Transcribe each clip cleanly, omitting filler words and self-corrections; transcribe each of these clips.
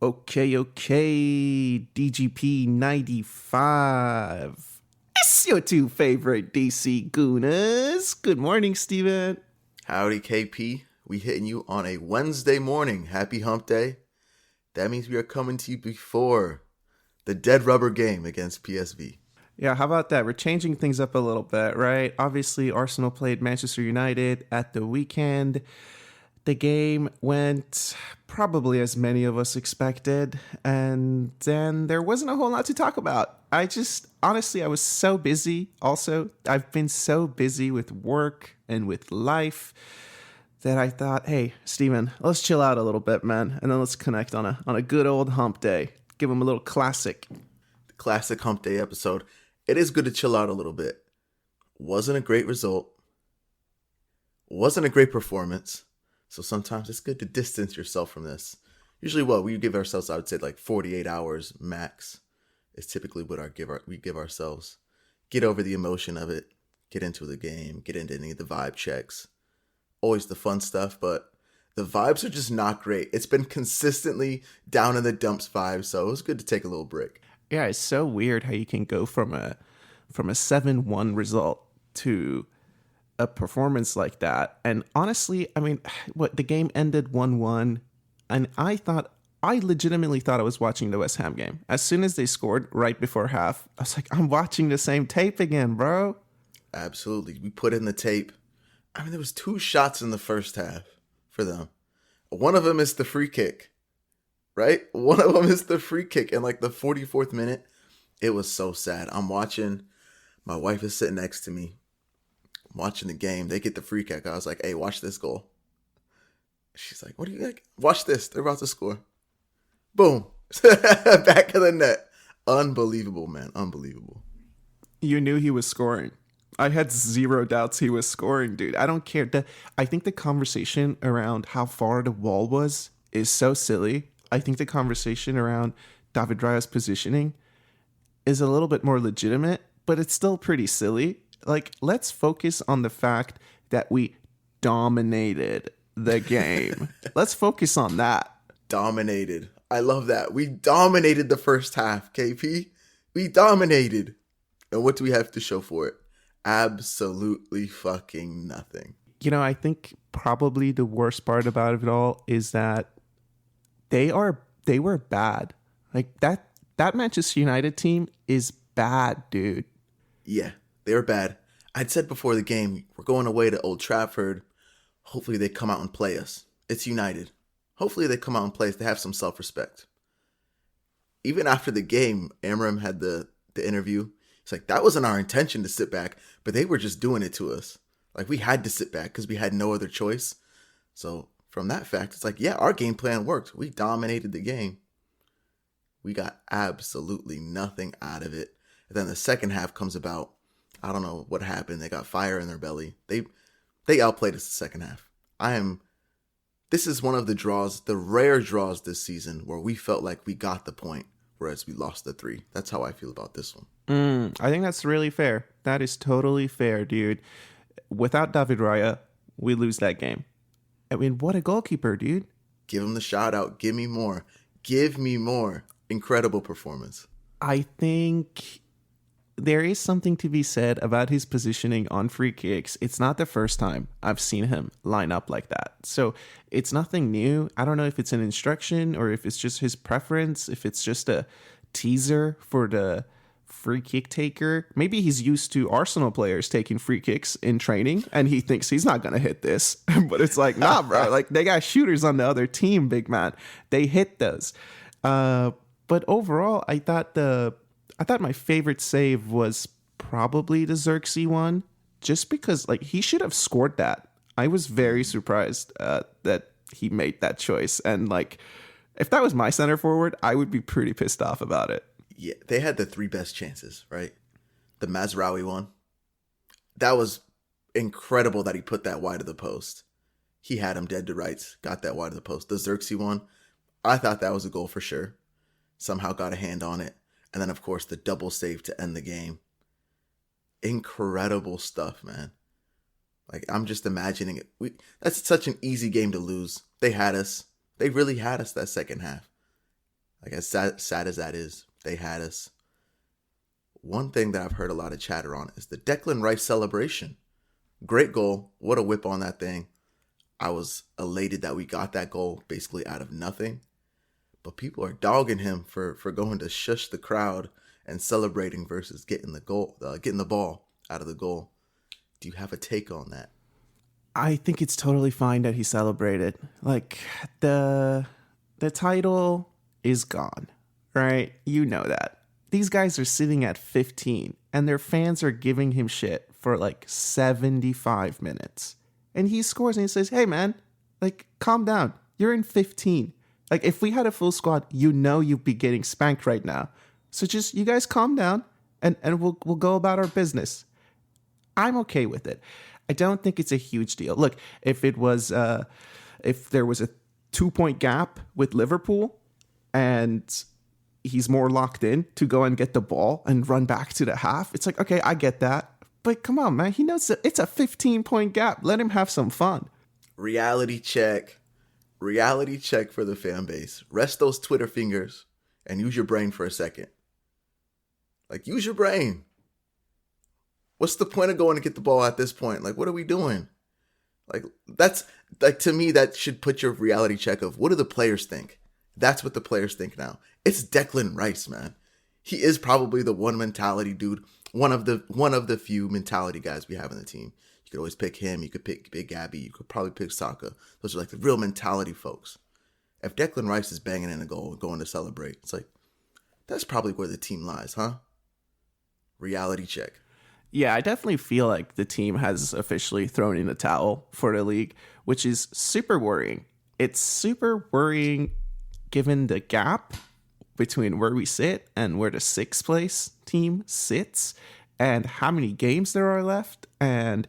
Okay, DGP 95. It's your two favorite DC Gooners. Good morning, Steven. Howdy, KP. We hitting you on a Wednesday morning. Happy hump day. That means we are coming to you before the dead rubber game against PSV. Yeah, how about that? We're changing things up a little bit, right? Obviously, Arsenal played Manchester United at the weekend. The game went probably as many of us expected, and then there wasn't a whole lot to talk about. Honestly, I was so busy. Also, I've been so busy with work and with life that I thought, hey, Steven, let's chill out a little bit, man, and then let's connect on a good old hump day. Give him a little classic. The classic hump day episode. It is good to chill out a little bit. Wasn't a great result. Wasn't a great performance. So sometimes it's good to distance yourself from this. Usually we give ourselves, I would say, like 48 hours max is typically what we give ourselves. Get over the emotion of it. Get into the game. Get into any of the vibe checks. Always the fun stuff, but the vibes are just not great. It's been consistently down in the dumps vibe, so it was good to take a little break. Yeah, it's so weird how you can go from a 7-1 result to a performance like that. And honestly, I mean, the game ended 1-1, and I legitimately thought I was watching the West Ham game. As soon as they scored right before half, I was like, I'm watching the same tape again, bro. Absolutely. We put in the tape. I mean, there was 2 shots in the first half for them. One of them is the free kick, right? One of them is the free kick in like the 44th minute. It was so sad. I'm watching. My wife is sitting next to me. Watching the game, they get the free kick. I was like, hey, watch this goal. She's like, what do you like? Watch this. They're about to score. Boom. Back of the net. Unbelievable, man. Unbelievable. You knew he was scoring. I had zero doubts he was scoring, dude. I don't care. I think the conversation around how far the wall was is so silly. I think the conversation around David Raya's positioning is a little bit more legitimate, but it's still pretty silly. Like, let's focus on the fact that we dominated the game. Let's focus on that. Dominated. I love that. We dominated the first half, KP. We dominated. And what do we have to show for it? Absolutely fucking nothing. You know, I think probably the worst part about it all is that they were bad. Like, that Manchester United team is bad, dude. Yeah. They were bad. I'd said before the game, we're going away to Old Trafford. Hopefully they come out and play us. It's United. Hopefully they come out and play us. They have some self-respect. Even after the game, Amram had the interview. It's like, that wasn't our intention to sit back, but they were just doing it to us. Like, we had to sit back because we had no other choice. So from that fact, it's like, yeah, our game plan worked. We dominated the game. We got absolutely nothing out of it. And then the second half comes about. I don't know what happened. They got fire in their belly. They outplayed us the second half. This is one of the rare draws this season where we felt like we got the point, whereas we lost the 3. That's how I feel about this one. I think that's really fair. That is totally fair, dude. Without David Raya, we lose that game. I mean, what a goalkeeper, dude. Give him the shout out. Give me more. Give me more. Incredible performance. I think there is something to be said about his positioning on free kicks. It's not the first time I've seen him line up like that. So it's nothing new. I don't know if it's an instruction or if it's just his preference, if it's just a teaser for the free kick taker. Maybe he's used to Arsenal players taking free kicks in training and he thinks he's not going to hit this. But it's like, nah, bro. Like, they got shooters on the other team, big man. They hit those. But overall, I thought my favorite save was probably the Xerxes one, just because like he should have scored that. I was very surprised that he made that choice. And like, if that was my center forward, I would be pretty pissed off about it. Yeah, they had the 3 best chances, right? The Mazraoui one. That was incredible that he put that wide of the post. He had him dead to rights, got that wide of the post. The Xerxes one, I thought that was a goal for sure. Somehow got a hand on it. And then, of course, the double save to end the game. Incredible stuff, man. Like, I'm just imagining it. That's such an easy game to lose. They had us. They really had us that second half. Like, as sad as that is, they had us. One thing that I've heard a lot of chatter on is the Declan Rice celebration. Great goal. What a whip on that thing. I was elated that we got that goal basically out of nothing. But people are dogging him for going to shush the crowd and celebrating versus getting the ball out of the goal. Do you have a take on that? I think it's totally fine that he celebrated. Like, the title is gone, right? You know that. These guys are sitting at 15 and their fans are giving him shit for like 75 minutes. And he scores and he says, hey man, like, calm down. You're in 15. Like, if we had a full squad, you'd be getting spanked right now. So just, you guys calm down and we'll go about our business. I'm okay with it. I don't think it's a huge deal. Look, if there was a 2-point gap with Liverpool and he's more locked in to go and get the ball and run back to the half, it's like, okay, I get that. But come on, man. He knows that it's a 15-point gap. Let him have some fun. Reality check for the fan base. Rest those Twitter fingers and use your brain for a second. Like, use your brain. What's the point of going to get the ball at this point? Like, what are we doing? Like, that's, like, to me, that should put your reality check of what do the players think? That's what the players think now. It's Declan Rice, man. He is probably the one mentality dude, one of the few mentality guys we have in the team. You could always pick him. You could pick Big Gabby. You could probably pick Saka. Those are like the real mentality folks. If Declan Rice is banging in a goal and going to celebrate, it's like, that's probably where the team lies, huh? Reality check. Yeah, I definitely feel like the team has officially thrown in the towel for the league, which is super worrying. It's super worrying given the gap between where we sit and where the 6th place team sits and how many games there are left. And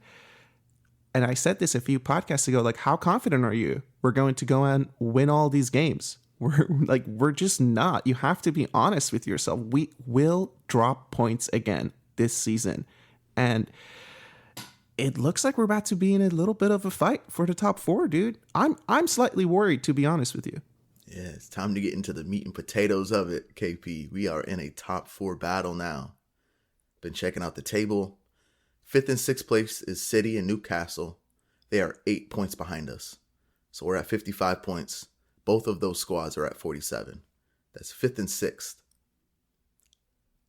I said this a few podcasts ago, like, how confident are you we're going to go and win all these games? We're just not. You have to be honest with yourself. We will drop points again this season. And it looks like we're about to be in a little bit of a fight for the top 4, dude. I'm slightly worried, to be honest with you. Yeah, it's time to get into the meat and potatoes of it, KP. We are in a top 4 battle now. Been checking out the table. 5th and 6th place is City and Newcastle. They are 8 points behind us. So we're at 55 points. Both of those squads are at 47. That's 5th and 6th.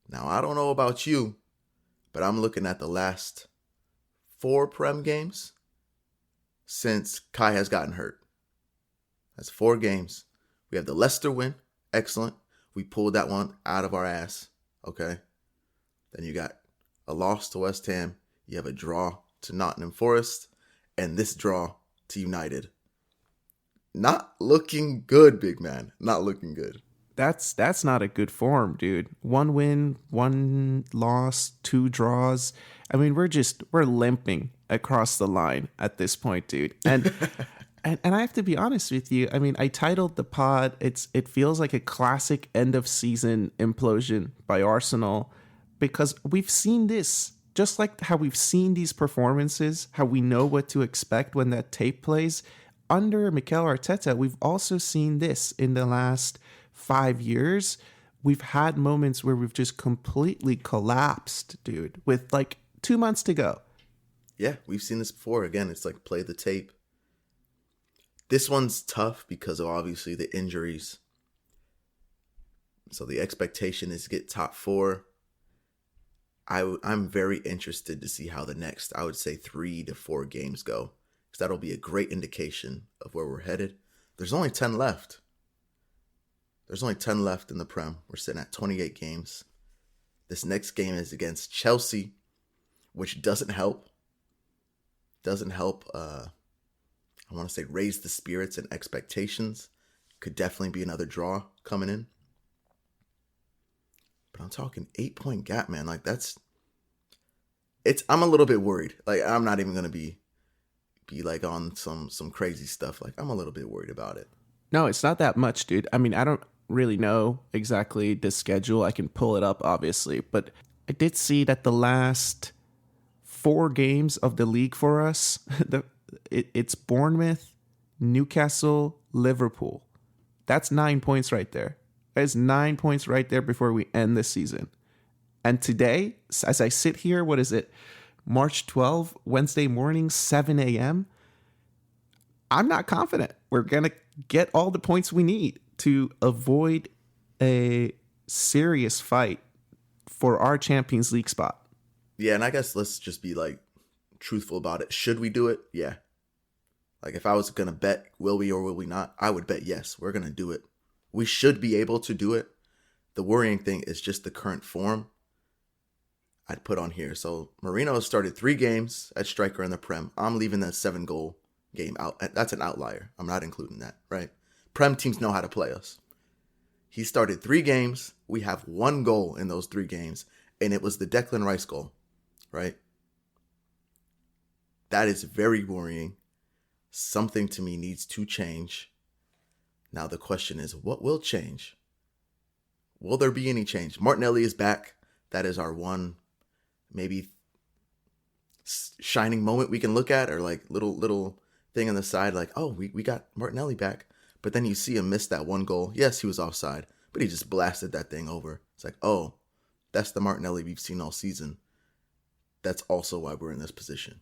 Now, I don't know about you, but I'm looking at the last 4 Prem games since Kai has gotten hurt. That's 4 games. We have the Leicester win. Excellent. We pulled that one out of our ass. Okay. Then you got a loss to West Ham. You have a draw to Nottingham Forest. And this draw to United. Not looking good, big man. Not looking good. That's not a good form, dude. 1 win, 1 loss, 2 draws. I mean, we're limping across the line at this point, dude. And and I have to be honest with you. I mean, I titled the pod, it feels like a classic end of season implosion by Arsenal, because we've seen this. Just like how we've seen these performances, how we know what to expect when that tape plays. Under Mikel Arteta, we've also seen this in the last 5 years. We've had moments where we've just completely collapsed, dude, with like 2 months to go. Yeah, we've seen this before. Again, it's like play the tape. This one's tough because of obviously the injuries. So the expectation is to get top 4. I'm very interested to see how the next, I would say, 3 to 4 games go. Because that'll be a great indication of where we're headed. There's only 10 left. There's only 10 left in the Prem. We're sitting at 28 games. This next game is against Chelsea, which doesn't help. I want to say raise the spirits and expectations. Could definitely be another draw coming in. But I'm talking 8-point gap, man. Like, I'm a little bit worried. Like, I'm not even going to be like on some crazy stuff. Like, I'm a little bit worried about it. No, it's not that much, dude. I mean, I don't really know exactly the schedule. I can pull it up, obviously. But I did see that the last 4 games of the league for us, it's Bournemouth, Newcastle, Liverpool. That's 9 points right there. There's 9 points right there before we end the season. And today, as I sit here, what is it? March 12th, Wednesday morning, 7 a.m. I'm not confident we're going to get all the points we need to avoid a serious fight for our Champions League spot. Yeah, and I guess let's just be like truthful about it. Should we do it? Yeah. Like if I was going to bet, will we or will we not? I would bet yes, we're going to do it. We should be able to do it. The worrying thing is just the current form I'd put on here. So Marino has started 3 games at striker in the Prem. I'm leaving that 7-goal game out. That's an outlier. I'm not including that, right? Prem teams know how to play us. He started 3 games. We have 1 goal in those 3 games, and it was the Declan Rice goal, right? That is very worrying. Something to me needs to change. Now the question is, what will change? Will there be any change? Martinelli is back. That is our one maybe shining moment we can look at, or like little thing on the side, like, oh, we got Martinelli back. But then you see him miss that 1 goal. Yes, he was offside, but he just blasted that thing over. It's like, oh, that's the Martinelli we've seen all season. That's also why we're in this position.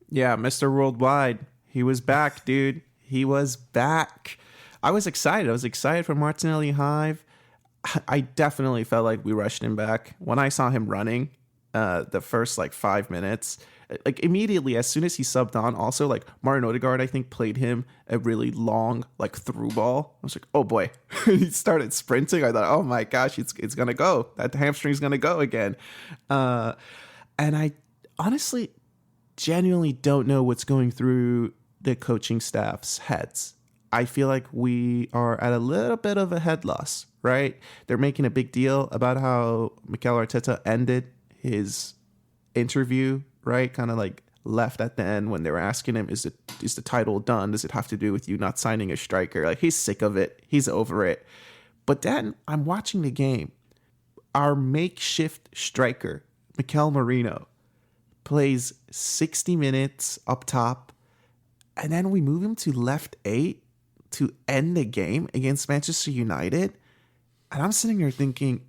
Yeah, Mr. Worldwide. He was back, dude. He was back. I was excited. I was excited for Martinelli Hive. I definitely felt like we rushed him back. When I saw him running the first 5 minutes, immediately as soon as he subbed on, also Martin Odegaard, I think, played him a really long through ball. I was like, oh boy. He started sprinting. I thought, oh my gosh, it's gonna go. That hamstring's gonna go again. And I honestly genuinely don't know what's going through the coaching staff's heads. I feel like we are at a little bit of a head loss, right? They're making a big deal about how Mikel Arteta ended his interview, right? Kind of left at the end when they were asking him, is the title done? Does it have to do with you not signing a striker? He's sick of it. He's over it. But then I'm watching the game. Our makeshift striker, Mikel Merino, plays 60 minutes up top, and then we move him to left 8 to end the game against Manchester United. And I'm sitting here thinking,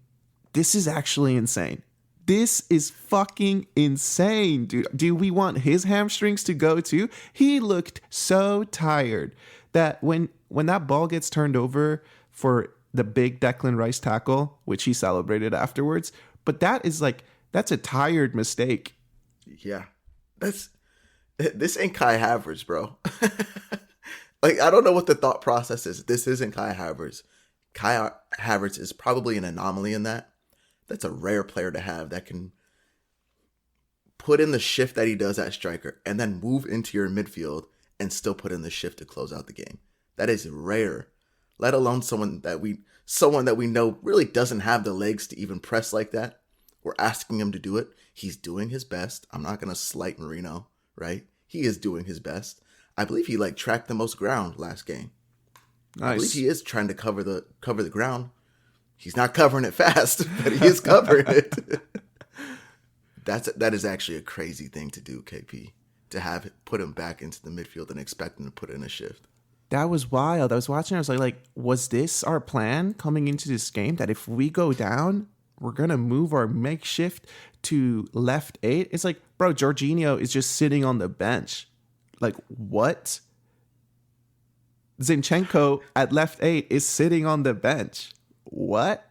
this is actually insane. This is fucking insane, dude. Do we want his hamstrings to go too? He looked so tired that when that ball gets turned over for the big Declan Rice tackle, which he celebrated afterwards, but that's a tired mistake. Yeah. This ain't Kai Havertz, bro. I don't know what the thought process is. This isn't Kai Havertz. Kai Havertz is probably an anomaly in that. That's a rare player to have that can put in the shift that he does at striker and then move into your midfield and still put in the shift to close out the game. That is rare, let alone someone that we know really doesn't have the legs to even press like that. We're asking him to do it. He's doing his best. I'm not going to slight Marino, right? He is doing his best. I believe he tracked the most ground last game. Nice. I believe he is trying to cover the ground. He's not covering it fast, but he is covering it. That is actually a crazy thing to do, KP. To put him back into the midfield and expect him to put in a shift. That was wild. I was watching. I was like, was this our plan coming into this game? That if we go down, we're gonna move our makeshift to left 8? It's like, bro, Jorginho is just sitting on the bench. What? Zinchenko at left 8 is sitting on the bench. What?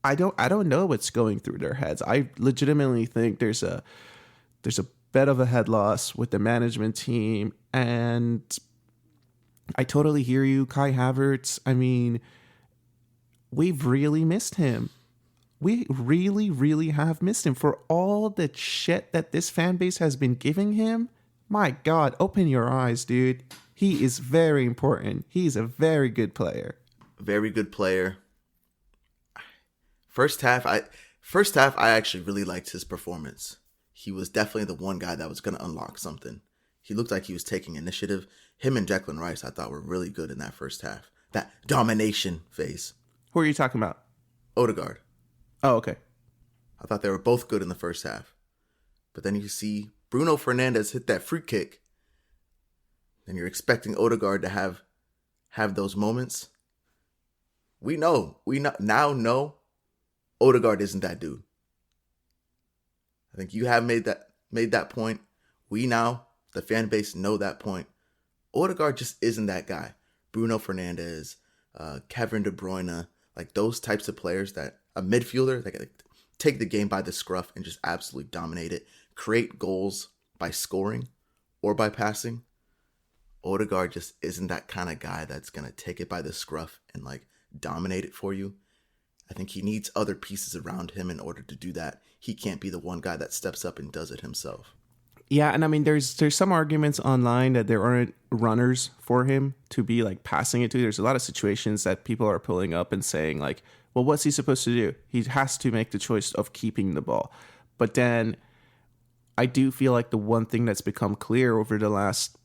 I don't know what's going through their heads. I legitimately think there's a bit of a head loss with the management team, and I totally hear you, Kai Havertz. I mean, we've really missed him. We really, really have missed him for all the shit that this fan base has been giving him. My God, open your eyes, dude. He is very important. He's a very good player. Very good player. First half, I actually really liked his performance. He was definitely the one guy that was going to unlock something. He looked like he was taking initiative. Him and Declan Rice, I thought, were really good in that first half. That domination phase. Who are you talking about? Odegaard. Oh, okay. I thought they were both good in the first half. But then you see Bruno Fernandes hit that free kick. And you're expecting Odegaard to have those moments. We now know Odegaard isn't that dude. I think you have made that point. We now, the fan base, know that point. Odegaard just isn't that guy. Bruno Fernandes, Kevin De Bruyne, like those types of players that a midfielder that can take the game by the scruff and just absolutely dominate it, create goals by scoring or by passing. Odegaard just isn't that kind of guy that's going to take it by the scruff and like dominate it for you. I think he needs other pieces around him in order to do that. He can't be the one guy that steps up and does it himself. Yeah, and I mean, there's some arguments online that there aren't runners for him to be like passing it to. There's a lot of situations that people are pulling up and saying like, well, what's he supposed to do? He has to make the choice of keeping the ball. But then I do feel like the one thing that's become clear over the last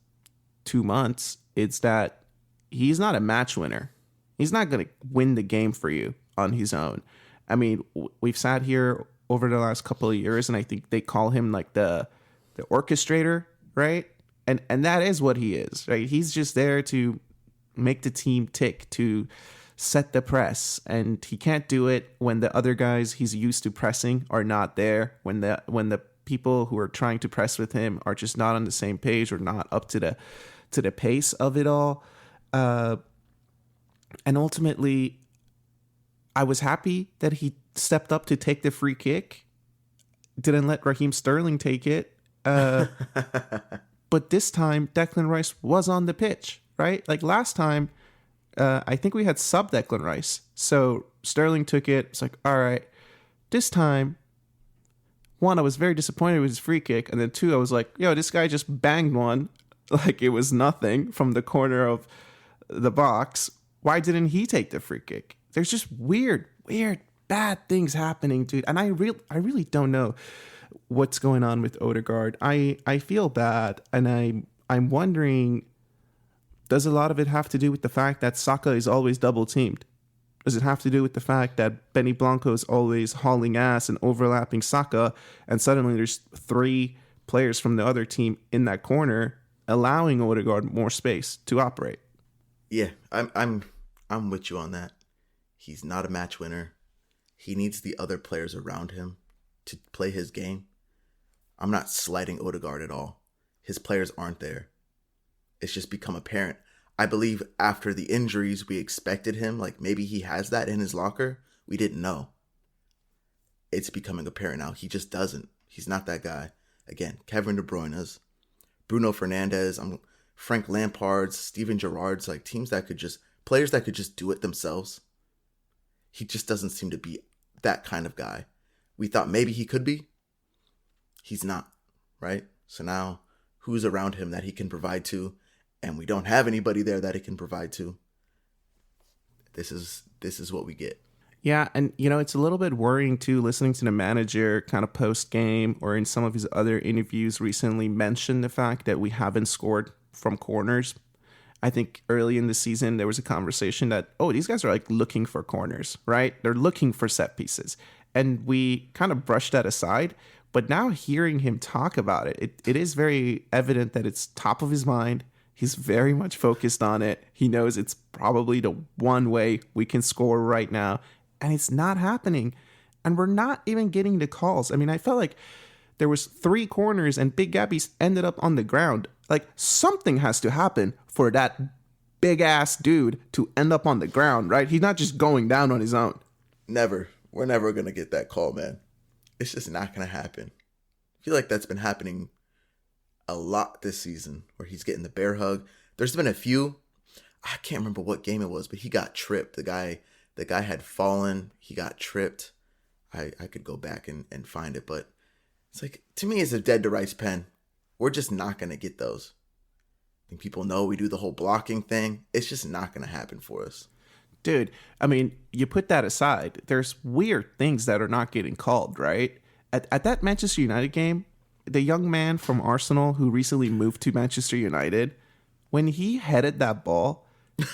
2 months is that he's not a match winner. He's not going to win the game for you on his own. I mean, we've sat here over the last couple of years, and I think they call him like the orchestrator, right? And that is what he is, right? He's just there to make the team tick, to set the press, and he can't do it when the other guys he's used to pressing are not there, when the people who are trying to press with him are just not on the same page or not up to the pace of it all. And ultimately, I was happy that he stepped up to take the free kick, didn't let Raheem Sterling take it. But this time, Declan Rice was on the pitch, right? Like last time, I think we had sub Declan Rice. So Sterling took it. It's like, all right. This time, one, I was very disappointed with his free kick. And then two, I was like, yo, this guy just banged one like it was nothing from the corner of the box. Why didn't he take the free kick? There's just weird, bad things happening, dude. And I really don't know what's going on with Odegaard. I feel bad, and I'm wondering, does a lot of it have to do with the fact that Saka is always double teamed? Does it have to do with the fact that Benny Blanco is always hauling ass and overlapping Saka, and suddenly there's 3 players from the other team in that corner, allowing Odegaard more space to operate? Yeah, I'm with you on that. He's not a match winner. He needs the other players around him to play his game. I'm not slighting Odegaard at all. His players aren't there. It's just become apparent. I believe after the injuries, we expected him, like maybe he has that in his locker. We didn't know. It's becoming apparent now. He just doesn't. He's not that guy. Again, Kevin De Bruyne's, Bruno Fernandes, Frank Lampard's, Steven Gerrard's, like players that could just do it themselves. He just doesn't seem to be that kind of guy. We thought maybe he could be. He's not, right? So now who's around him that he can provide to? And we don't have anybody there that he can provide to. This is what we get. Yeah, and it's a little bit worrying too, listening to the manager kind of post-game or in some of his other interviews recently mention the fact that we haven't scored from corners. I think early in the season, there was a conversation that, these guys are like looking for corners, right? They're looking for set pieces. And we kind of brushed that aside. But now hearing him talk about it, it is very evident that it's top of his mind. He's very much focused on it. He knows it's probably the one way we can score right now. And it's not happening. And we're not even getting the calls. I mean, I felt like there was 3 corners and Big Gabby's ended up on the ground. Like, something has to happen for that big-ass dude to end up on the ground, right? He's not just going down on his own. Never. We're never going to get that call, man. It's just not going to happen. I feel like that's been happening a lot this season, where he's getting the bear hug. There's been a few. I can't remember what game it was, but he got tripped. The guy had fallen. He got tripped. I could go back and find it, but it's like, to me, it's a dead to rights pen. We're just not going to get those. I think people know we do the whole blocking thing. It's just not going to happen for us. Dude, I mean, you put that aside. There's weird things that are not getting called, right? At that Manchester United game, the young man from Arsenal who recently moved to Manchester United, when he headed that ball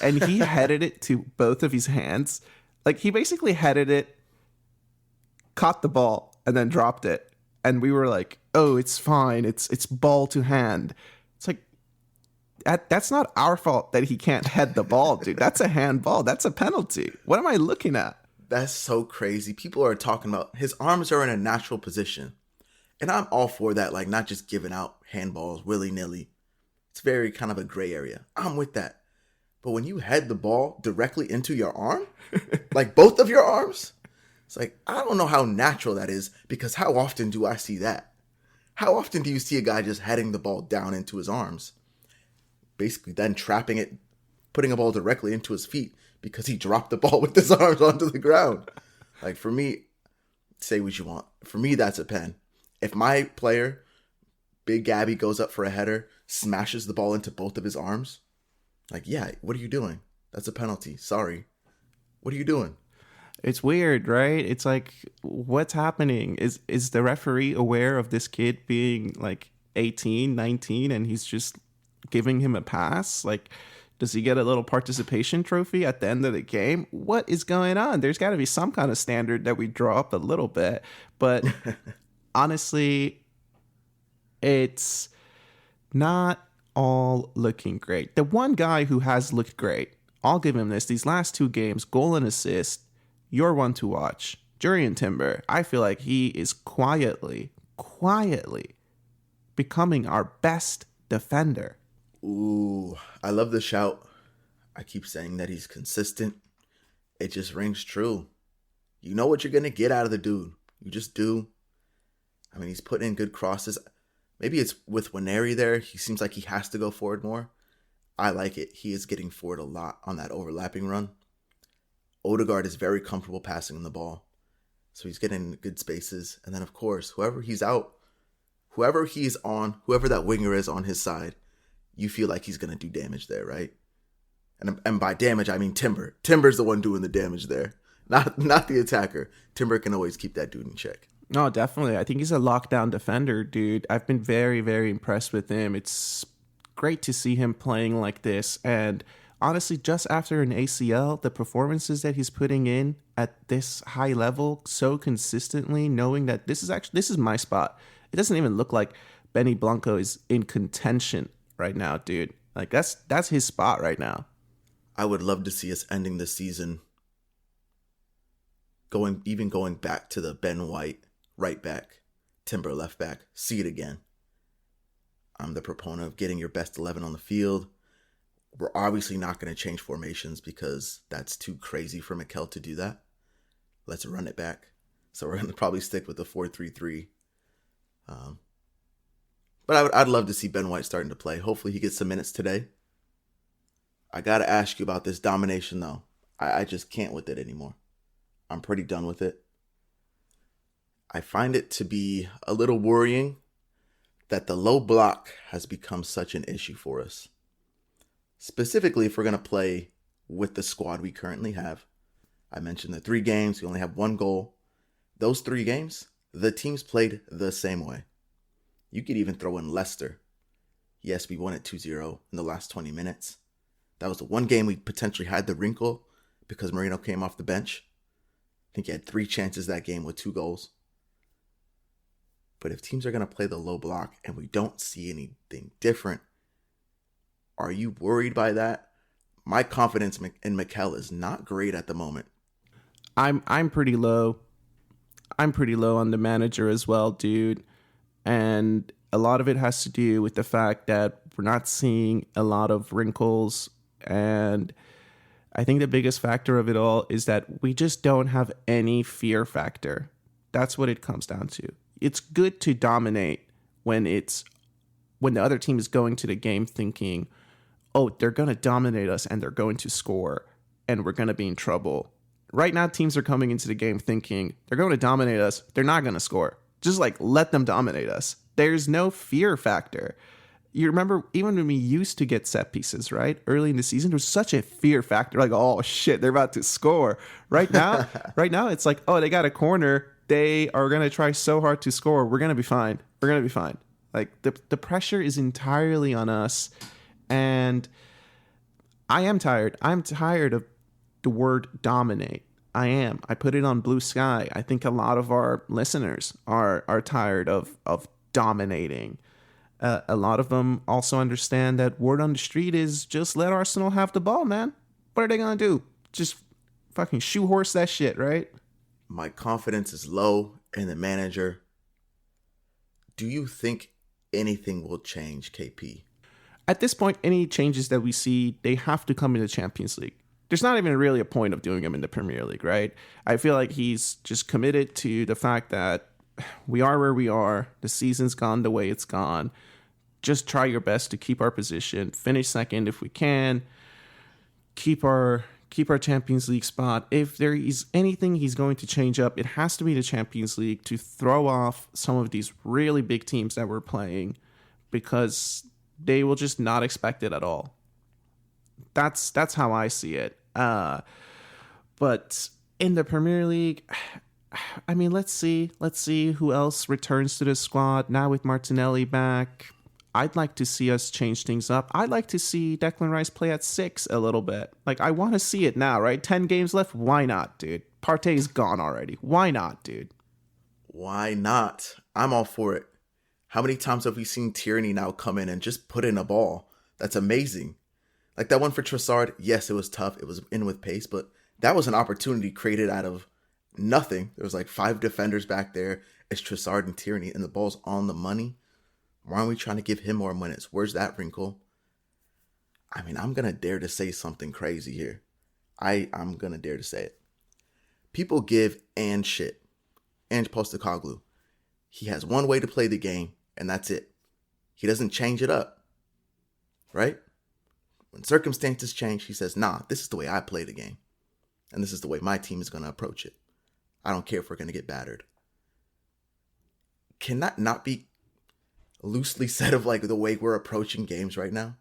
and he headed it to both of his hands, like he basically headed it, caught the ball, and then dropped it. And we were like, oh, it's fine. It's ball to hand. It's like, That's not our fault that he can't head the ball, dude. That's a handball. That's a penalty. What am I looking at? That's so crazy. People are talking about his arms are in a natural position. And I'm all for that, like not just giving out handballs willy-nilly. It's very kind of a gray area. I'm with that. But when you head the ball directly into your arm, like both of your arms, it's like, I don't know how natural that is, because how often do I see that? How often do you see a guy just heading the ball down into his arms? Basically then trapping it, putting a ball directly into his feet because he dropped the ball with his arms onto the ground. Like, for me, say what you want. For me, that's a pen. If my player, Big Gabby, goes up for a header, smashes the ball into both of his arms, like, yeah, what are you doing? That's a penalty. Sorry. What are you doing? It's weird, right? It's like, what's happening? Is the referee aware of this kid being like 18, 19, and he's just giving him a pass? Like, does he get a little participation trophy at the end of the game? What is going on? There's got to be some kind of standard that we draw up a little bit. But honestly, it's not all looking great. The one guy who has looked great, I'll give him this, these last 2 games, goal and assist, you're one to watch. Jurrien Timber, I feel like he is quietly becoming our best defender. Ooh, I love the shout. I keep saying that he's consistent. It just rings true. You know what you're going to get out of the dude. You just do. I mean, he's putting in good crosses. Maybe it's with Waneri there. He seems like he has to go forward more. I like it. He is getting forward a lot on that overlapping run. Odegaard is very comfortable passing the ball. So he's getting good spaces. And then, of course, whoever he's out, whoever he's on, whoever that winger is on his side, you feel like he's going to do damage there, right? And by damage, I mean Timber. Timber's the one doing the damage there, not the attacker. Timber can always keep that dude in check. No, definitely. I think he's a lockdown defender, dude. I've been very, very impressed with him. It's great to see him playing like this. And honestly, just after an ACL, the performances that he's putting in at this high level so consistently, knowing that this is my spot. It doesn't even look like Benny Blanco is in contention right now, dude. Like, that's his spot right now. I would love to see us ending the season going back to the Ben White right back, Timber left back. See it again. I'm the proponent of getting your best 11 on the field. We're obviously not going to change formations because that's too crazy for Mikel to do that. Let's run it back. So we're going to probably stick with the 4-3-3. But I'd love to see Ben White starting to play. Hopefully he gets some minutes today. I got to ask you about this domination, though. I just can't with it anymore. I'm pretty done with it. I find it to be a little worrying that the low block has become such an issue for us. Specifically, if we're going to play with the squad we currently have. I mentioned the 3 games, we only have 1 goal. Those 3 games, the teams played the same way. You could even throw in Leicester. Yes, we won it 2-0 in the last 20 minutes. That was the one game we potentially had the wrinkle because Marino came off the bench. I think he had 3 chances that game with 2 goals. But if teams are going to play the low block and we don't see anything different, are you worried by that? My confidence in Mikel is not great at the moment. I'm pretty low. I'm pretty low on the manager as well, dude. And a lot of it has to do with the fact that we're not seeing a lot of wrinkles. And I think the biggest factor of it all is that we just don't have any fear factor. That's what it comes down to. It's good to dominate when the other team is going to the game thinking, oh, they're going to dominate us and they're going to score and we're going to be in trouble. Right now, teams are coming into the game thinking they're going to dominate us. They're not going to score. Just like let them dominate us. There's no fear factor. You remember even when we used to get set pieces, right? Early in the season, there was such a fear factor. Like, oh shit, they're about to score. Right now, it's like, oh, they got a corner. They are going to try so hard to score. We're going to be fine. We're going to be fine. Like the pressure is entirely on us. And I am tired. I'm tired of the word dominate. I am. I put it on Blue Sky. I think a lot of our listeners are tired of dominating. A lot of them also understand that word on the street is just let Arsenal have the ball, man. What are they going to do? Just fucking shoehorse that shit, right? My confidence is low in the manager. Do you think anything will change, KP? At this point, any changes that we see, they have to come in the Champions League. There's not even really a point of doing them in the Premier League, right? I feel like he's just committed to the fact that we are where we are. The season's gone the way it's gone. Just try your best to keep our position, finish second if we can, keep our Champions League spot. If there is anything he's going to change up, it has to be the Champions League to throw off some of these really big teams that we're playing, because they will just not expect it at all. That's how I see it. But in the Premier League, I mean, let's see who else returns to the squad now with Martinelli back. I'd like to see us change things up. I'd like to see Declan Rice play at 6 a little bit. Like, I want to see it now, right? 10 games left. Why not, dude? Partey's gone already. Why not, dude? Why not? I'm all for it. How many times have we seen Tierney now come in and just put in a ball? That's amazing. Like that one for Trossard, yes, it was tough. It was in with pace, but that was an opportunity created out of nothing. There was like 5 defenders back there. It's Trossard and Tierney, and the ball's on the money. Why aren't we trying to give him more minutes? Where's that wrinkle? I mean, I'm going to dare to say something crazy here. I'm going to dare to say it. People give Ange shit. Ange Postecoglou. He has one way to play the game, and that's it. He doesn't change it up. Right? When circumstances change, he says, nah, this is the way I play the game. And this is the way my team is going to approach it. I don't care if we're going to get battered. Can that not be loosely said of like the way we're approaching games right now?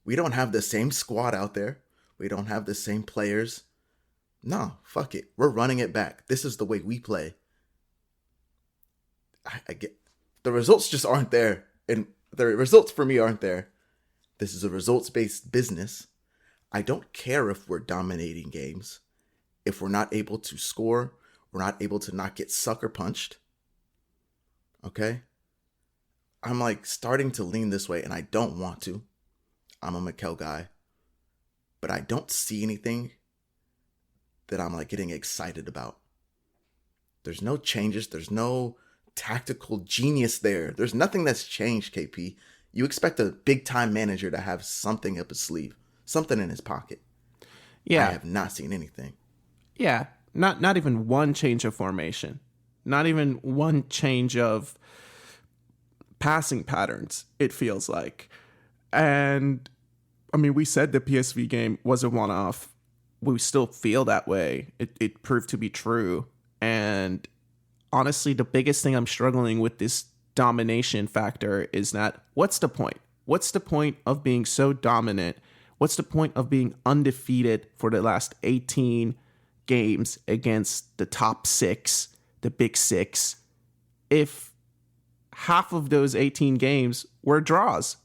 We don't have the same squad out there. We don't have the same players. No, fuck it. We're running it back. This is the way we play. I get the results just aren't there. And the results for me aren't there. This is a results-based business. I don't care if we're dominating games. If we're not able to score, we're not able to not get sucker punched. Okay? I'm like starting to lean this way, and I don't want to. I'm a Mikel guy. But I don't see anything that I'm like getting excited about. There's no changes. There's no tactical genius there. There's nothing that's changed, KP. You expect a big-time manager to have something up his sleeve, something in his pocket. Yeah. I have not seen anything. Yeah. Not even one change of formation. Not even one change of passing patterns, it feels like. And, I mean, we said the PSV game was a one-off. We still feel that way. It proved to be true. And honestly, the biggest thing I'm struggling with this domination factor is that what's the point? What's the point of being so dominant? What's the point of being undefeated for the last 18 games against the top 6, the big 6, if half of those 18 games were draws?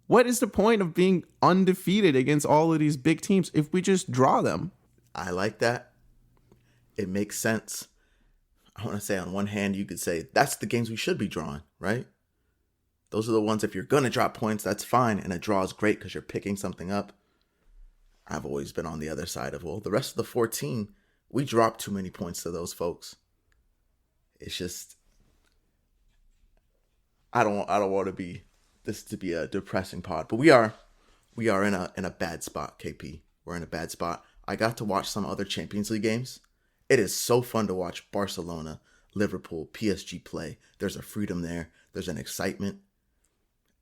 What is the point of being undefeated against all of these big teams if we just draw them? I like that. It makes sense. I want to say on one hand, you could say that's the games we should be drawing, right? Those are the ones, if you're going to drop points, that's fine. And a draw is great because you're picking something up. I've always been on the other side of, well, the rest of the 14, we dropped too many points to those folks. It's just, I don't want to be this to be a depressing pod, but we are in a bad spot, KP. We're in a bad spot. I got to watch some other Champions League games. It is so fun to watch Barcelona, Liverpool, PSG play. There's a freedom there. There's an excitement.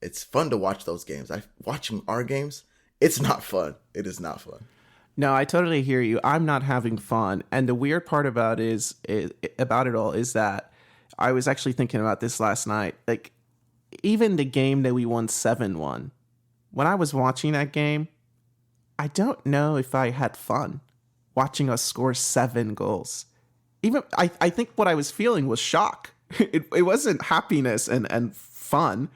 It's fun to watch those games. Watching our games, it's not fun. It is not fun. No, I totally hear you. I'm not having fun. And the weird part about it all is that I was actually thinking about this last night. Like, even the game that we won 7-1, when I was watching that game, I don't know if I had fun watching us score 7 goals. Even I think what I was feeling was shock. It wasn't happiness and fun.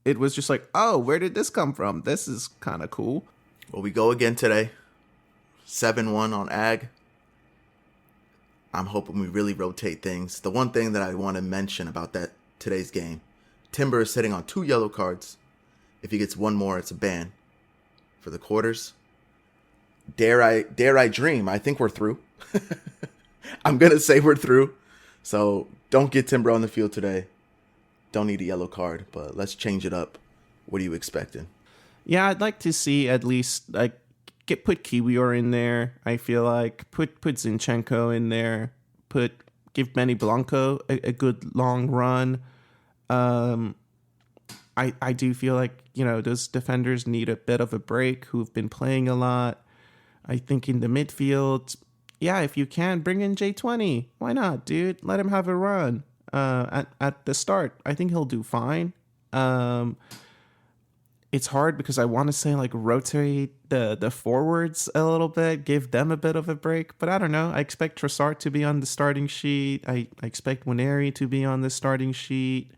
It was just like, oh, where did this come from? This is kind of cool. Well, we go again today. 7-1 on Ag. I'm hoping we really rotate things. The one thing that I want to mention about that today's game, Timber is sitting on 2 yellow cards. If he gets one more, it's a ban. For the quarters, dare I dream? I think we're through. I'm going to say we're through. So don't get Timber on the field today. Don't need a yellow card, but let's change it up. What are you expecting? Yeah, I'd like to see at least like put Kiwior in there. I feel like put Zinchenko in there. Give Benny Blanco a good long run. I do feel like, those defenders need a bit of a break who've been playing a lot. I think in the midfield, yeah, if you can, bring in J20. Why not, dude? Let him have a run at the start. I think he'll do fine. It's hard because I want to say like rotate the forwards a little bit, give them a bit of a break. But I don't know. I expect Trossard to be on the starting sheet. I expect Winery to be on the starting sheet.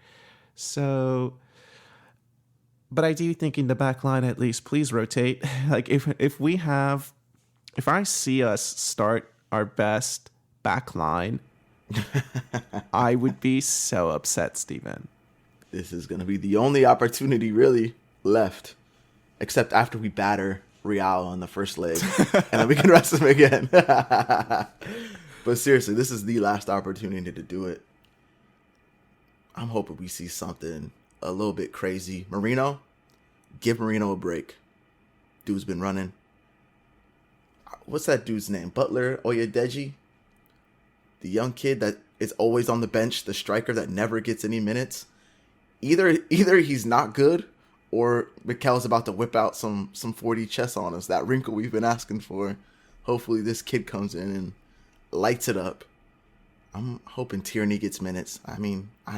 So, but I do think in the back line at least, please rotate. Like if I see us start our best back line, I would be so upset, Steven. This is going to be the only opportunity really left, except after we batter Real on the first leg, and then we can rest them again. But seriously, this is the last opportunity to do it. I'm hoping we see something a little bit crazy. Marino, give Marino a break. Dude's been running. What's that dude's name? Butler Oyedeji? The young kid that is always on the bench, the striker that never gets any minutes. Either he's not good, or Mikel's about to whip out some 40 chess on us. That wrinkle we've been asking for. Hopefully this kid comes in and lights it up. I'm hoping Tierney gets minutes. I mean, I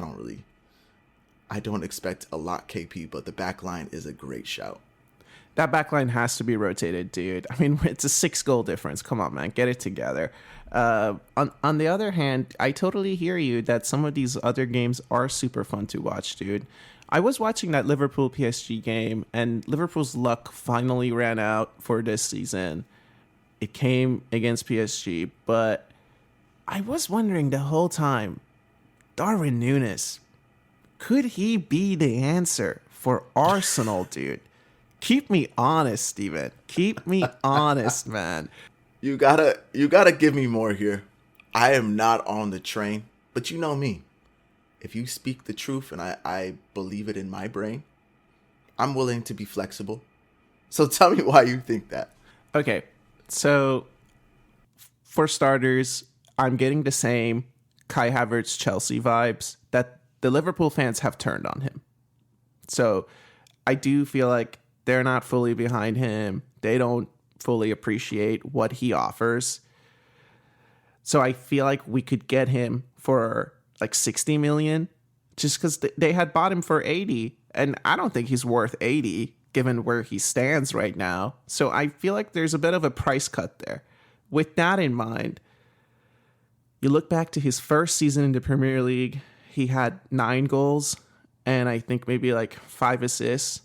don't expect a lot, KP, but the back line is a great shout. That back line has to be rotated, dude. I mean, it's a 6-goal difference. Come on, man. Get it together. On the other hand, I totally hear you that some of these other games are super fun to watch, dude. I was watching that Liverpool PSG game, and Liverpool's luck finally ran out for this season. It came against PSG, but I was wondering the whole time, Darwin Núñez, could he be the answer for Arsenal, dude? Keep me honest, Steven. Keep me honest, man. You gotta give me more here. I am not on the train, but you know me. If you speak the truth and I believe it in my brain, I'm willing to be flexible. So tell me why you think that. Okay, so for starters, I'm getting the same Kai Havertz Chelsea vibes that the Liverpool fans have turned on him. So I do feel like they're not fully behind him. They don't fully appreciate what he offers. So I feel like we could get him for like 60 million just because they had bought him for 80. And I don't think he's worth 80 given where he stands right now. So I feel like there's a bit of a price cut there. With that in mind, you look back to his first season in the Premier League, he had 9 goals and I think maybe like 5 assists.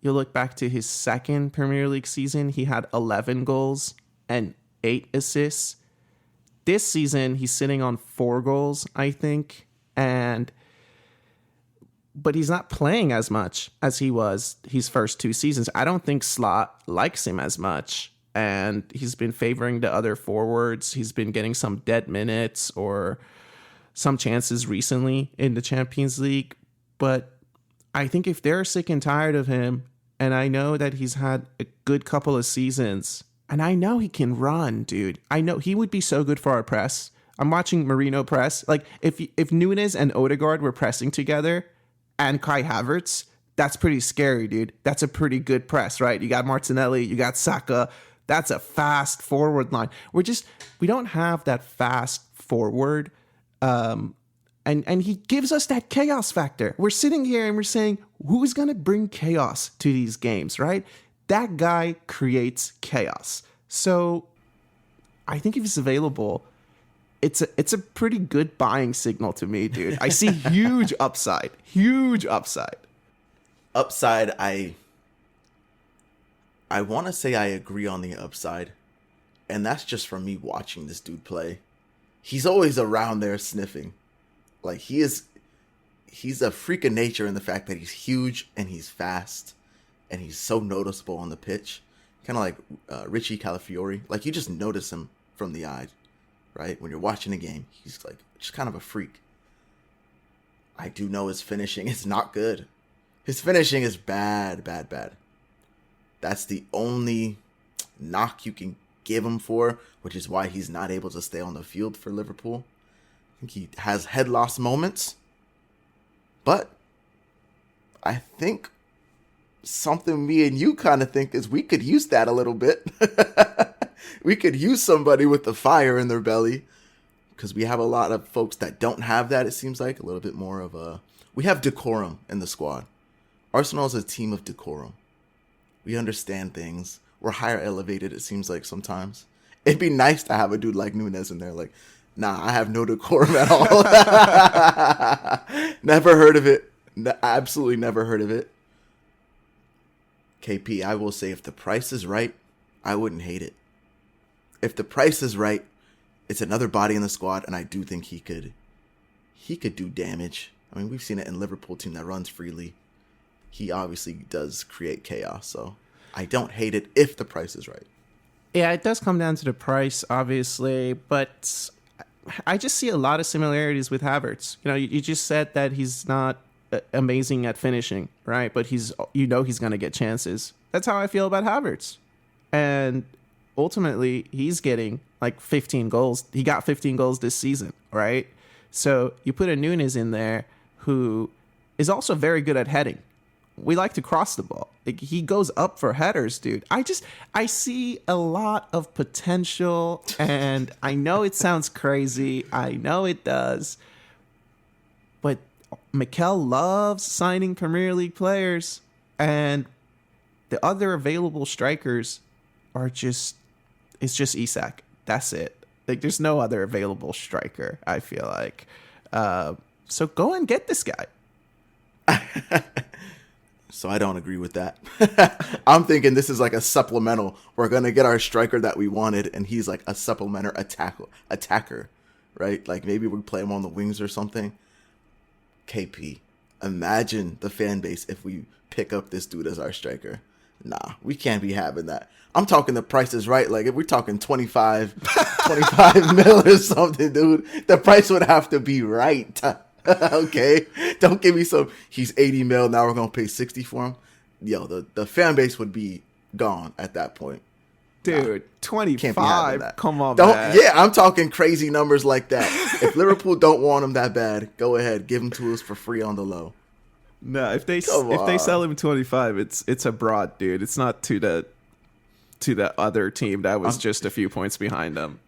You look back to his second Premier League season, he had 11 goals and 8 assists. This season, he's sitting on 4 goals, I think, but he's not playing as much as he was his first 2 seasons. I don't think Slot likes him as much, and he's been favoring the other forwards. He's been getting some dead minutes or some chances recently in the Champions League, but I think if they're sick and tired of him, and I know that he's had a good couple of seasons, and I know he can run, dude. I know he would be so good for our press. I'm watching Marino press. Like, if Núñez and Odegaard were pressing together, and Kai Havertz, that's pretty scary, dude. That's a pretty good press, right? You got Martinelli, you got Saka. That's a fast forward line. We don't have that fast forward. And he gives us that chaos factor. We're sitting here and we're saying, who's going to bring chaos to these games, right? That guy creates chaos. So I think if he's available, it's a pretty good buying signal to me, dude. I see huge upside. Huge upside. Upside, I want to say I agree on the upside. And that's just from me watching this dude play. He's always around there sniffing. Like, he is he's a freak of nature in the fact that he's huge and he's fast and he's so noticeable on the pitch. Kind of like Richie Calafiore. Like, you just notice him from the eye, right? When you're watching a game, he's like just kind of a freak. I do know his finishing is not good. His finishing is bad. That's the only knock you can give him for, which is why he's not able to stay on the field for Liverpool. I think he has head loss moments, but I think something me and you kind of think is we could use that a little bit. We could use somebody with the fire in their belly, because we have a lot of folks that don't have that. It seems like a little bit more of a, we have decorum in the squad. Arsenal is a team of decorum. We understand things. We're higher elevated, it seems like sometimes. It'd be nice to have a dude like Nunes in there. Like, nah, I have no decorum at all. Never heard of it. Absolutely never heard of it. KP, I will say, if the price is right, I wouldn't hate it. If the price is right, it's another body in the squad, and I do think he could do damage. I mean, we've seen it in Liverpool team that runs freely. He obviously does create chaos, so I don't hate it if the price is right. Yeah, it does come down to the price, obviously, but I just see a lot of similarities with Havertz. You know, you just said that he's not amazing at finishing, right? But he's going to get chances. That's how I feel about Havertz. And ultimately, he's getting like 15 goals. He got 15 goals this season, right? So you put a Nunes in there who is also very good at heading. We like to cross the ball. Like, he goes up for headers, dude. I see a lot of potential, and I know it sounds crazy. I know it does. But Mikel loves signing Premier League players, and the other available strikers are just Isak. That's it. Like, there's no other available striker, I feel like. So go and get this guy. So I don't agree with that. I'm thinking this is like a supplemental. We're going to get our striker that we wanted, and he's like a supplementary attacker, right? Like, maybe we play him on the wings or something. KP, imagine the fan base if we pick up this dude as our striker. Nah, we can't be having that. I'm talking the price is right. Like, if we're talking 25 mil or something, dude, the price would have to be right. Okay, don't give me some, he's 80 mil, now we're going to pay 60 for him. Yo, the fan base would be gone at that point. Dude, 25, can't be having that. Come on, man. Yeah, I'm talking crazy numbers like that. If Liverpool don't want him that bad, go ahead, give him to us for free on the low. No, if they sell him 25, it's abroad, dude. It's not to the other team that was just a few points behind them.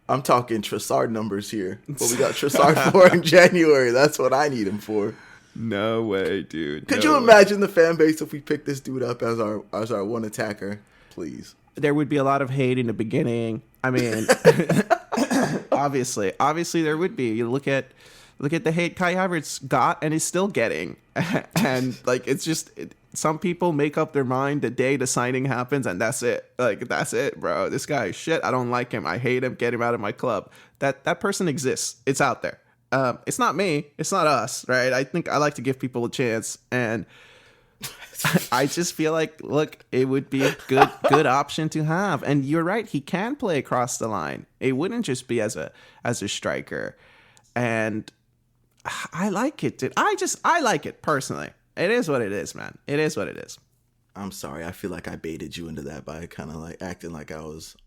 I'm talking Trossard numbers here. What we got Trossard for in January. That's what I need him for. No way, dude. Could you imagine the fan base if we picked this dude up as our one attacker? Please. There would be a lot of hate in the beginning. I mean, obviously there would be. You look at the hate Kai Havertz got and is still getting, and like, it's just some people make up their mind the day the signing happens, and that's it. Like, that's it, bro. This guy is shit. I don't like him. I hate him. Get him out of my club. That person exists. It's out there. It's not me. It's not us, right? I think I like to give people a chance, and I just feel like, look, it would be a good option to have. And you're right. He can play across the line. It wouldn't just be as a striker. And I like it, dude. I like it personally. It is what it is, man. It is what it is. I'm sorry. I feel like I baited you into that by kind of like acting like I was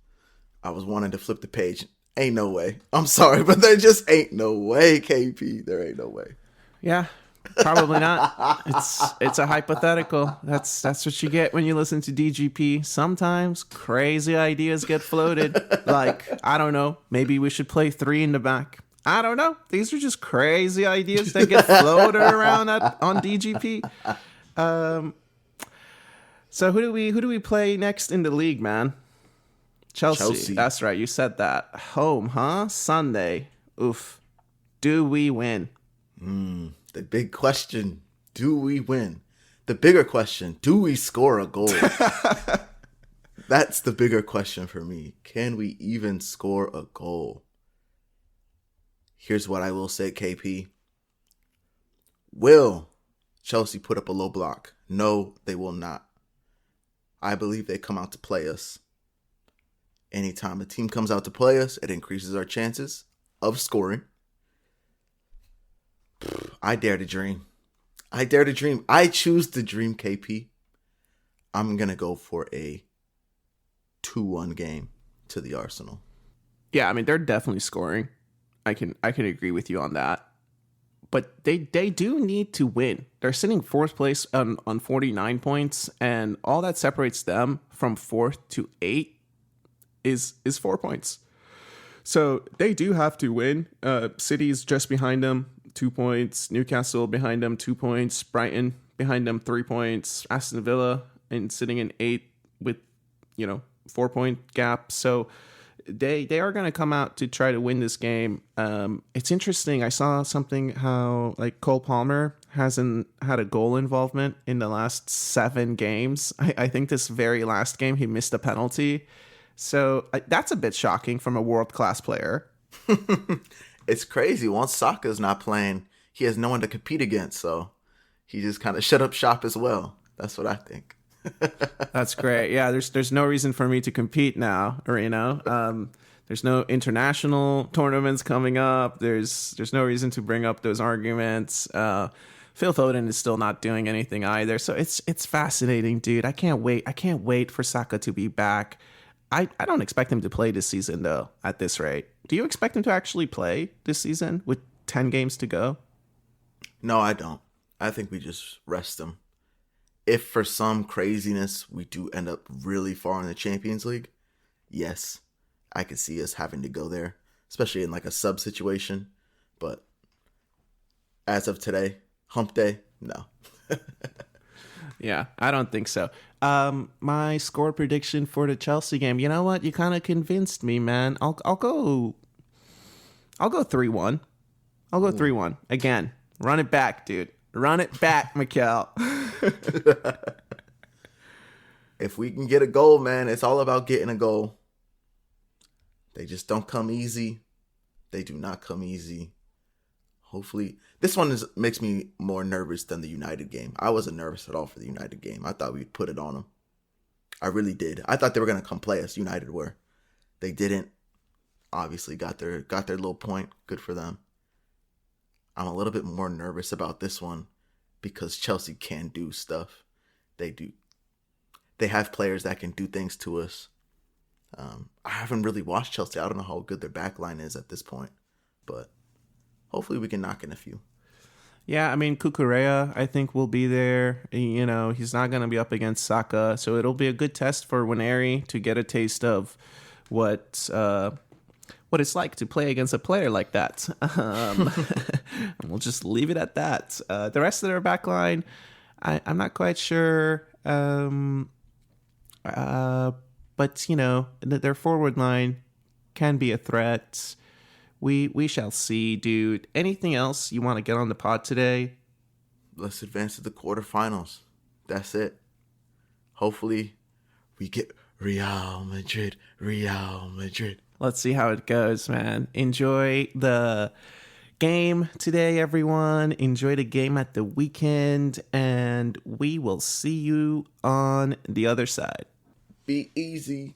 wanting to flip the page. Ain't no way. I'm sorry, but there just ain't no way, KP. There ain't no way. Yeah, probably not. It's a hypothetical. That's what you get when you listen to DGP. Sometimes crazy ideas get floated. Like, I don't know, maybe we should play 3 in the back. I don't know. These are just crazy ideas that get floated around on DGP. So who do we play next in the league, man? Chelsea. That's right. You said that. Home, huh? Sunday. Oof. Do we win? The big question. Do we win? The bigger question. Do we score a goal? That's the bigger question for me. Can we even score a goal? Here's what I will say, KP. Will Chelsea put up a low block? No, they will not. I believe they come out to play us. Anytime a team comes out to play us, it increases our chances of scoring. I dare to dream. I dare to dream. I choose to dream, KP. I'm going to go for a 2-1 game to the Arsenal. Yeah, I mean, they're definitely scoring. I can agree with you on that. But they do need to win. They're sitting fourth place on 49 points, and all that separates them from fourth to 8 is 4 points. So they do have to win. City's just behind them, 2 points. Newcastle behind them, 2 points. Brighton behind them, 3 points. Aston Villa and sitting in 8 with 4 point gap. So they are going to come out to try to win this game. It's interesting. I saw something how like Cole Palmer hasn't had a goal involvement in the last 7 games. I think this very last game he missed a penalty. So that's a bit shocking from a world-class player. It's crazy. Once Saka's not playing, he has no one to compete against. So he just kind of shut up shop as well. That's what I think. That's great. Yeah, there's no reason for me to compete now, or there's no international tournaments coming up. There's no reason to bring up those arguments. Phil Foden is still not doing anything either. So it's fascinating, dude. I can't wait for Saka to be back. I don't expect him to play this season though. At this rate, do you expect him to actually play this season with 10 games to go? No, I don't. I think we just rest him. If for some craziness we do end up really far in the Champions League, yes, I could see us having to go there, especially in like a sub situation. But as of today, hump day, no. Yeah, I don't think so. My score prediction for the Chelsea game, you know what? You kind of convinced me, man. I'll go 3-1. I'll go 3-1 again. Run it back, dude. Run it back, Mikel. If we can get a goal, man, it's all about getting a goal. They just don't come easy. They do not come easy. Hopefully, this one makes me more nervous than the United game. I wasn't nervous at all for the United game. I thought we'd put it on them. I really did. I thought they were going to come play us. United were. They didn't. Obviously, got their little point. Good for them. I'm a little bit more nervous about this one because Chelsea can do stuff. They do. They have players that can do things to us. I haven't really watched Chelsea. I don't know how good their back line is at this point, but hopefully we can knock in a few. Yeah, I mean, Cucurella, I think, will be there. He's not going to be up against Saka, so it'll be a good test for Waneri to get a taste of what it's like to play against a player like that. We'll just leave it at that. The rest of their back line, I'm not quite sure. But, their forward line can be a threat. We shall see, dude. Anything else you want to get on the pod today? Let's advance to the quarterfinals. That's it. Hopefully we get Real Madrid. Let's see how it goes, man. Enjoy the game today, everyone. Enjoy the game at the weekend, and we will see you on the other side. Be easy.